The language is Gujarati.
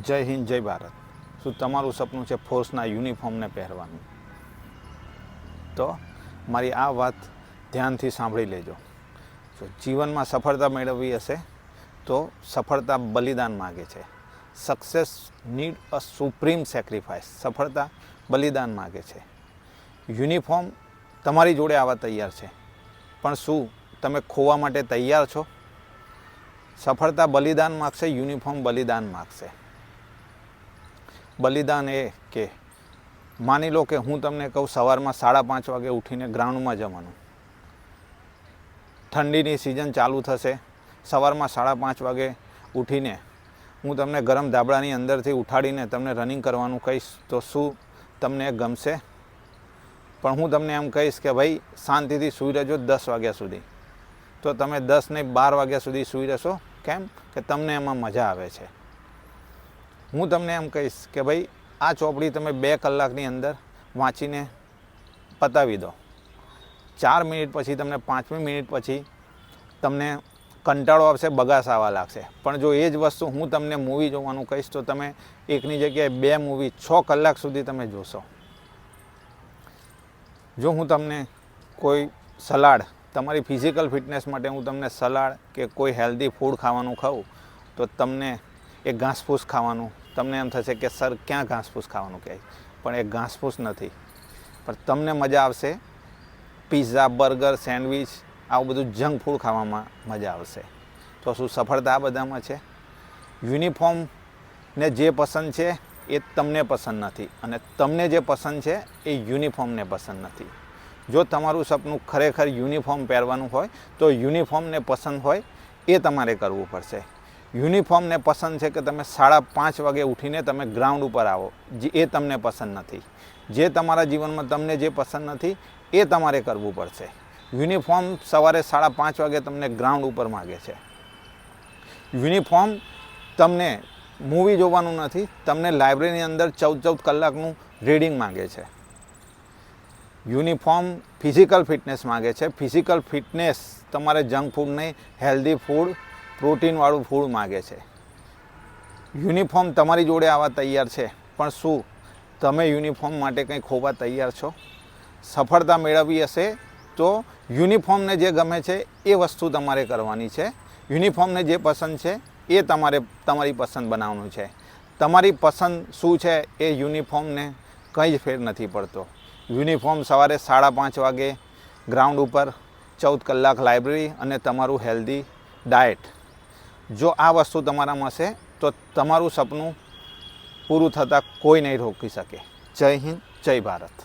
જય હિન્દ, જય ભારત. શું તમારું સપનું છે ફોર્સના યુનિફોર્મને પહેરવાનું? તો મારી આ વાત ધ્યાનથી સાંભળી લેજો. જો જીવનમાં સફળતા મેળવવી હશે તો સફળતા બલિદાન માગે છે. Success need a supreme sacrifice. સફળતા બલિદાન માગે છે. યુનિફોર્મ તમારી જોડે આવવા તૈયાર છે, પણ શું તમે ખોવા માટે તૈયાર છો? સફળતા બલિદાન માગશે, યુનિફોર્મ બલિદાન માગશે. બલિદાન એ કે માની લો કે હું તમને કહું સવારમાં 5:30 વાગે ઉઠીને ગ્રાઉન્ડમાં જવાનું. ઠંડીની સિઝન ચાલુ થશે. સવારમાં 5:30 વાગે ઉઠીને હું તમને ગરમ ધાબળાની અંદરથી ઉઠાડીને તમને રનિંગ કરવાનું કહીશ તો શું તમને ગમશે? પણ હું તમને એમ કહીશ કે ભાઈ શાંતિથી સૂઈ રહેજો 10 વાગ્યા સુધી, તો તમે 10 નહીં 12 વાગ્યા સુધી સૂઈ રહેશો. કેમ કે તમને એમાં મજા આવે છે. હું તમને એમ કહીશ કે ભાઈ આ ચોપડી તમે 2 કલાકની અંદર વાંચીને પતાવી દો. 4 મિનિટ પછી તમને 5મી મિનિટ પછી તમને કંટાળો આવશે, બગાસ આવવા લાગશે. પણ જો એ જ વસ્તુ હું તમને મૂવી જોવાનું કહીશ તો તમે એકની જગ્યાએ 2 મૂવી 6 કલાક સુધી તમે જોશો. જો હું તમને કોઈ સલાડ, તમારી ફિઝિકલ ફિટનેસ માટે હું તમને સલાડ કે કોઈ હેલ્ધી ફૂડ ખાવાનું ખાઉં તો તમને એ ઘાસફૂસ ખાવાનું તમને એમ થશે કે સર ક્યાં ઘાસફૂસ ખાવાનું કહે, પણ એ ઘાસફૂસ નથી. પણ તમને મજા આવશે પિઝા, બર્ગર, સેન્ડવિચ, આવું બધું જંક ફૂડ ખાવામાં મજા આવશે. તો શું સફળતા આ બધામાં છે? યુનિફોર્મને જે પસંદ છે એ તમને પસંદ નથી, અને તમને જે પસંદ છે એ યુનિફોર્મને પસંદ નથી. જો તમારું સપનું ખરેખર યુનિફોર્મ પહેરવાનું હોય તો યુનિફોર્મને પસંદ હોય એ તમારે કરવું પડશે. યુનિફોર્મને પસંદ છે કે તમે 5:30 વાગે ઉઠીને તમે ગ્રાઉન્ડ ઉપર આવો, એ તમને પસંદ નથી. જે તમારા જીવનમાં તમને જે પસંદ નથી એ તમારે કરવું પડશે. યુનિફોર્મ સવારે 5:30 વાગે તમને ગ્રાઉન્ડ ઉપર માગે છે. યુનિફોર્મ તમને મૂવી જોવાનું નથી, તમને લાઇબ્રેરીની અંદર 14 કલાકનું રીડિંગ માગે છે. યુનિફોર્મ ફિઝિકલ ફિટનેસ માગે છે. ફિઝિકલ ફિટનેસ તમારે જંક ફૂડ નહીં, હેલ્ધી ફૂડ, પ્રોટીનવાળું ફૂડ માગે છે. યુનિફોર્મ તમારી જોડે આવવા તૈયાર છે, પણ શું તમે યુનિફોર્મ માટે કંઈ ખોવા તૈયાર છો? સફળતા મેળવવી હશે તો યુનિફોર્મને જે ગમે છે એ વસ્તુ તમારે કરવાની છે. યુનિફોર્મને જે પસંદ છે એ તમારી પસંદ બનાવવાનું છે. તમારી પસંદ શું છે એ યુનિફોર્મને કંઈ જ ફેર નથી પડતો. યુનિફોર્મ સવારે 5:30 વાગે ગ્રાઉન્ડ ઉપર, 14 કલાક લાઇબ્રેરી અને તમારું હેલ્ધી ડાયટ. જો આ વસ્તુ તમારામાં હશે તો તમારું સપનું પૂરું થતાં કોઈ નહીં રોકી શકે. જય હિન્દ, જય ભારત.